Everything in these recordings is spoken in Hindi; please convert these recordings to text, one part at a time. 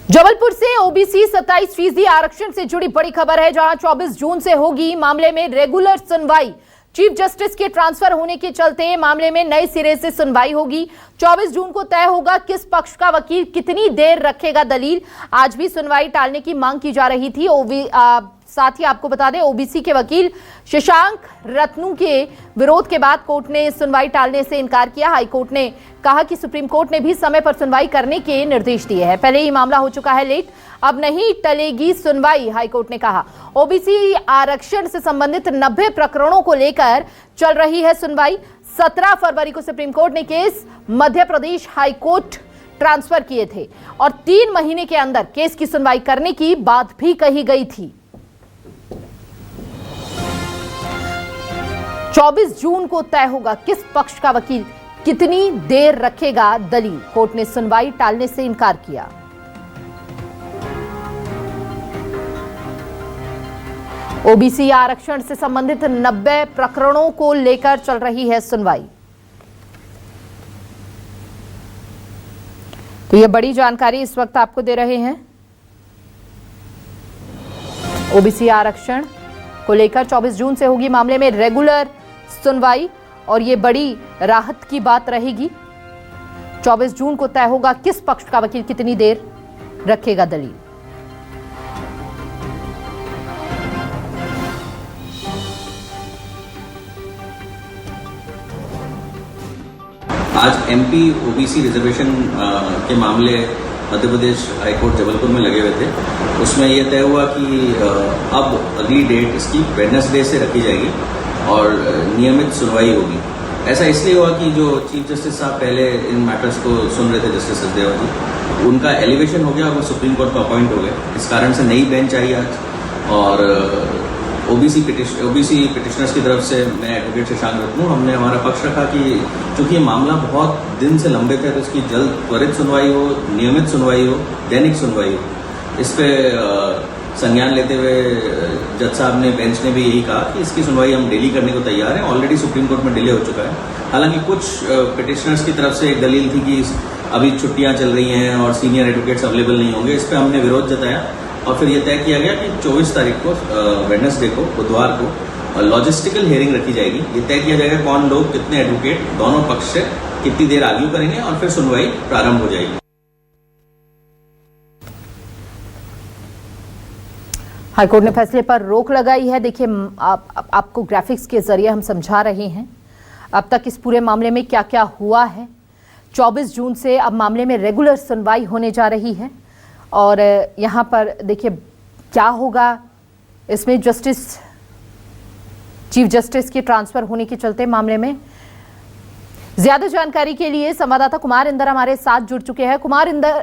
जबलपुर से ओबीसी 27% आरक्षण से जुड़ी बड़ी खबर है, जहां 24 जून से होगी मामले में रेगुलर सुनवाई। चीफ जस्टिस के ट्रांसफर होने के चलते मामले में नए सिरे से सुनवाई होगी। 24 जून को तय होगा किस पक्ष का वकील कितनी देर रखेगा दलील। आज भी सुनवाई टालने की मांग की जा रही थी। साथ ही आपको बता दें, ओबीसी के वकील शशांक रत्नू के विरोध के बाद कोर्ट ने सुनवाई टालने से इनकार किया। हाईकोर्ट ने कहा कि सुप्रीम कोर्ट ने भी समय पर सुनवाई करने के निर्देश दिए हैं। पहले ही मामला हो चुका है लेट, अब नहीं टलेगी सुनवाई, हाईकोर्ट ने कहा। ओबीसी आरक्षण से संबंधित 90 प्रकरणों को लेकर चल रही है सुनवाई। 17 फरवरी को सुप्रीम कोर्ट ने case Madhya Pradesh high court transfer किए थे और 3 महीने के अंदर केस की सुनवाई करने की बात भी कही गई थी। 24 जून को तय होगा किस पक्ष का वकील कितनी देर रखेगा दलील। कोर्ट ने सुनवाई टालने से इनकार किया। ओबीसी आरक्षण से संबंधित 90 प्रकरणों को लेकर चल रही है सुनवाई। तो यह बड़ी जानकारी इस वक्त आपको दे रहे हैं। ओबीसी आरक्षण को लेकर 24 जून से होगी मामले में रेगुलर सुनवाई और ये बड़ी राहत की बात रहेगी। 24 जून को तय होगा किस पक्ष का वकील कितनी देर रखेगा दलील। आज एमपी ओबीसी रिजर्वेशन के मामले मध्य प्रदेश हाईकोर्ट जबलपुर में लगे हुए थे। उसमें यह तय हुआ कि अब अगली डेट इसकी वेडनेसडे से रखी जाएगी और नियमित सुनवाई होगी। ऐसा इसलिए हुआ कि जो चीफ जस्टिस साहब पहले इन मैटर्स को सुन रहे थे, जस्टिस सचदेवा जी, उनका एलिवेशन हो गया, वो सुप्रीम कोर्ट में अपॉइंट हो गए। इस कारण से नई बेंच आई आज और ओबीसी पिटिशनर्स की तरफ से मैं एडवोकेट शशांक रत्नू, हमने हमारा पक्ष रखा कि चूंकि ये मामला बहुत दिन से लंबित है तो इसकी जल्द त्वरित सुनवाई हो, नियमित सुनवाई हो, दैनिक सुनवाई हो। इस पे संज्ञान लेते हुए जज साहब ने, बेंच ने भी यही कहा कि इसकी सुनवाई हम डेली करने को तैयार हैं। ऑलरेडी सुप्रीम कोर्ट में डिले हो चुका है। हालांकि कुछ पिटिशनर्स की तरफ से एक दलील थी कि अभी छुट्टियां चल रही हैं और सीनियर एडवोकेट्स अवेलेबल नहीं होंगे। इस पर हमने विरोध जताया और फिर यह तय किया गया कि 24 तारीख को वेडनेसडे को, बुधवार को लॉजिस्टिकल हियरिंग रखी जाएगी। ये तय किया जाएगा कौन लोग, कितने एडवोकेट दोनों पक्ष से कितनी देर आर्ग्यू करेंगे और फिर सुनवाई प्रारंभ हो जाएगी। हाईकोर्ट ने फैसले पर रोक लगाई है। देखिए, आपको ग्राफिक्स के जरिए हम समझा रहे हैं अब तक इस पूरे मामले में क्या क्या हुआ है। 24 जून से अब मामले में रेगुलर सुनवाई होने जा रही है और यहाँ पर देखिए क्या होगा इसमें। चीफ जस्टिस के ट्रांसफर होने के चलते मामले में ज्यादा जानकारी के लिए संवाददाता कुमार इंदर हमारे साथ जुड़ चुके हैं। कुमार इंदर,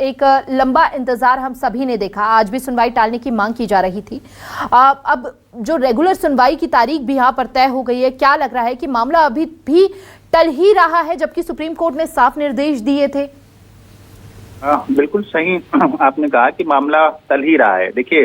एक लंबा इंतजार हम सभी ने देखा, आज भी सुनवाई टालने की मांग की जा रही थी। अब जो रेगुलर सुनवाई की तारीख भी यहाँ पर तय हो गई है, क्या लग रहा है कि मामला अभी भी टल ही रहा है जबकि सुप्रीम कोर्ट ने साफ निर्देश दिए थे? बिल्कुल सही आपने कहा कि मामला टल ही रहा है। देखिए,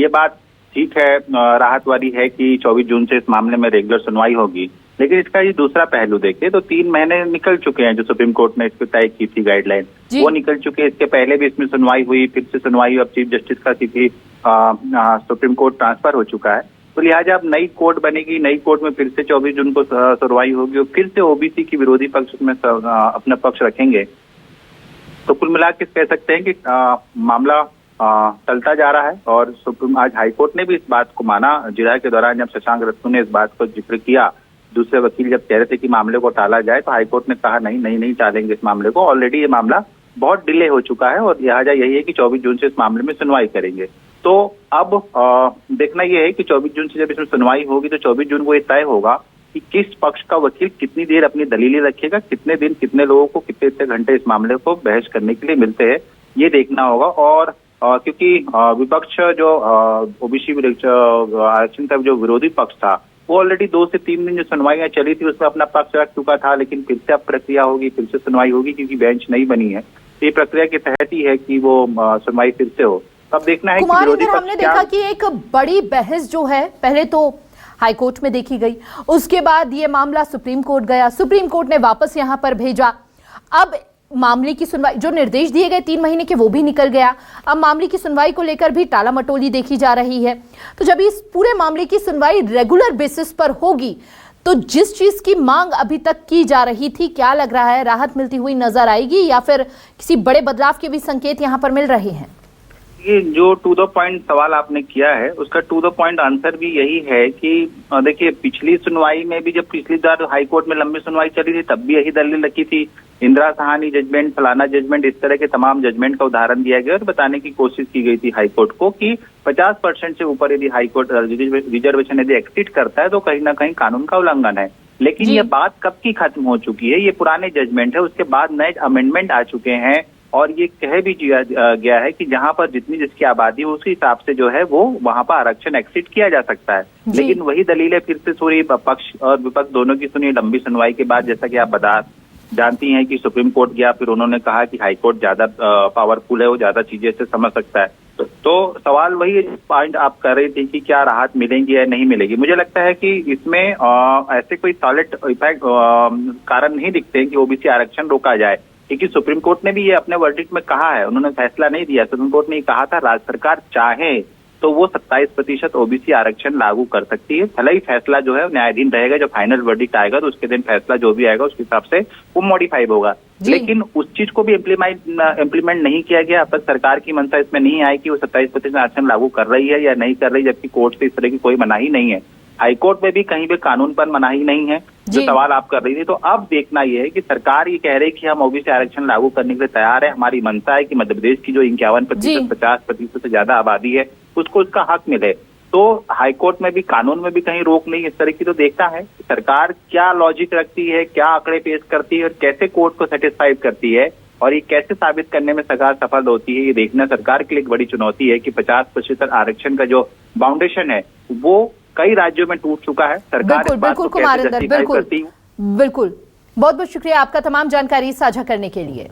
ये बात ठीक है, राहत वाली है कि 24 जून से इस मामले में रेगुलर सुनवाई होगी, लेकिन इसका ये दूसरा पहलू देखिए तो 3 महीने निकल चुके हैं। जो सुप्रीम कोर्ट ने इसको तय की थी गाइडलाइन, वो निकल चुके हैं। इसके पहले भी इसमें सुनवाई हुई, फिर से सुनवाई, अब चीफ जस्टिस का सीधी सुप्रीम कोर्ट ट्रांसफर हो चुका है। तो लिहाजा अब नई कोर्ट बनेगी, नई कोर्ट में फिर से 24 जून को सुनवाई होगी और फिर से ओबीसी की विरोधी पक्ष उसमें अपना पक्ष रखेंगे। तो कुल मिला के कह सकते हैं कि मामला टलता जा रहा है और आज हाईकोर्ट ने भी इस बात को माना। जिराय के दौरान जब शशांक रत्नू ने इस बात को जिक्र किया, दूसरे वकील जब कह रहे थे कि मामले को टाला जाए, तो हाईकोर्ट ने कहा नहीं टालेंगे इस मामले को। ऑलरेडी ये मामला बहुत डिले हो चुका है और लिहाजा यही है कि 24 जून से इस मामले में सुनवाई करेंगे। तो अब देखना यह है कि 24 जून से जब इसमें सुनवाई होगी तो 24 जून को ये तय होगा कि किस पक्ष का वकील कितनी देर अपनी दलीलें रखेगा, कितने दिन, कितने लोगों को कितने घंटे इस मामले को बहस करने के लिए मिलते हैं, ये देखना होगा। और क्योंकि विपक्ष जो ओबीसी आरक्षण का जो विरोधी पक्ष था, वो ऑलरेडी 2 से 3 दिन जो सुनवाइयां चली थी उसमें अपना पक्ष रख चुका था, लेकिन फिर से अब प्रक्रिया होगी, फिर से सुनवाई होगी क्योंकि बेंच नहीं बनी है। ये प्रक्रिया के तहत ही है कि वो सुनवाई फिर से हो। अब देखना है कि विरोधी पक्ष हमने देखा कि एक बड़ी बहस जो है पहले तो हाईकोर्ट में देखी गई, उसके बाद ये मामला सुप्रीम कोर्ट गया, सुप्रीम कोर्ट ने वापस यहाँ पर भेजा। अब मामले की सुनवाई, जो निर्देश दिए गए 3 महीने के, वो भी निकल गया। अब मामले की सुनवाई को लेकर भी टाला मटोली देखी जा रही है। तो जब इस पूरे मामले की सुनवाई रेगुलर बेसिस पर होगी तो जिस चीज की मांग अभी तक की जा रही थी, क्या लग रहा है राहत मिलती हुई नजर आएगी या फिर किसी बड़े बदलाव के भी संकेत यहां पर मिल रहे हैं? ये जो टू द पॉइंट सवाल आपने किया है उसका टू द पॉइंट आंसर भी यही है कि देखिए, पिछली सुनवाई में भी जब पिछली बार हाई कोर्ट में लंबी सुनवाई चली थी तब भी यही दलील रखी थी। इंदिरा साहनी जजमेंट, फलाना जजमेंट, इस तरह के तमाम जजमेंट का उदाहरण दिया गया और बताने की कोशिश की गई थी हाई कोर्ट को कि 50% से ऊपर यदि हाई कोर्ट रिजर्वेशन यदि एक्सीड करता है तो कहीं ना कहीं कानून का उल्लंघन है। लेकिन ये बात कब की खत्म हो चुकी है? ये पुराने जजमेंट है, उसके बाद नए अमेंडमेंट आ चुके हैं और ये कह भी गया है कि जहां पर जितनी जिसकी आबादी हो उसी हिसाब से जो है वो वहां पर आरक्षण एक्सीड किया जा सकता है। लेकिन वही दलीलें फिर से सुनी, पक्ष और विपक्ष दोनों की सुनी लंबी सुनवाई के बाद। जैसा कि आप जानती हैं कि सुप्रीम कोर्ट गया, फिर उन्होंने कहा कि हाई कोर्ट ज्यादा पावरफुल है, वो ज्यादा चीजें से समझ सकता है। तो सवाल वही पॉइंट आप कर रही थी कि क्या राहत मिलेगी या नहीं मिलेगी। मुझे लगता है कि इसमें ऐसे कोई सॉलिड इफेक्ट कारण नहीं दिखते कि ओबीसी आरक्षण रोका जाए, क्योंकि सुप्रीम कोर्ट ने भी ये अपने वर्डिक्ट में कहा है, उन्होंने फैसला नहीं दिया। सुप्रीम कोर्ट ने ये कहा था राज्य सरकार चाहे तो वो 27% ओबीसी आरक्षण लागू कर सकती है। भले ही फैसला जो है न्यायाधीन रहेगा, जब फाइनल वर्डिक्ट आएगा तो उसके दिन फैसला जो भी आएगा उसके हिसाब से वो मॉडिफाइड होगा। लेकिन उस चीज को भी इम्प्लीमेंट नहीं किया गया। अब तक सरकार की मंशा इसमें नहीं आई कि वो 27% आरक्षण लागू कर रही है या नहीं कर रही, जबकि कोर्ट से इस तरह की कोई मनाही नहीं है। हाईकोर्ट में भी कहीं भी कानून पर मनाही नहीं है, जो सवाल आप कर रही थी। तो अब देखना यह है कि सरकार ये कह रही है कि हम ओबीसी आरक्षण लागू करने के लिए तैयार है, हमारी मंशा है कि मध्य प्रदेश की जो 51%, 50% से ज्यादा आबादी है उसको उसका हक मिले। तो हाईकोर्ट में भी, कानून में भी कहीं रोक नहीं इस तरह की। तो देखता है सरकार क्या लॉजिक रखती है, क्या आंकड़े पेश करती है और कैसे कोर्ट को सेटिस्फाइड करती है और ये कैसे साबित करने में सरकार सफल होती है। ये देखना सरकार के लिए एक बड़ी चुनौती है कि 50% आरक्षण का जो फाउंडेशन है वो कई राज्यों में टूट चुका है। सरकार बिल्कुल कुमार, बिल्कुल बहुत बहुत शुक्रिया आपका तमाम जानकारी साझा करने के लिए।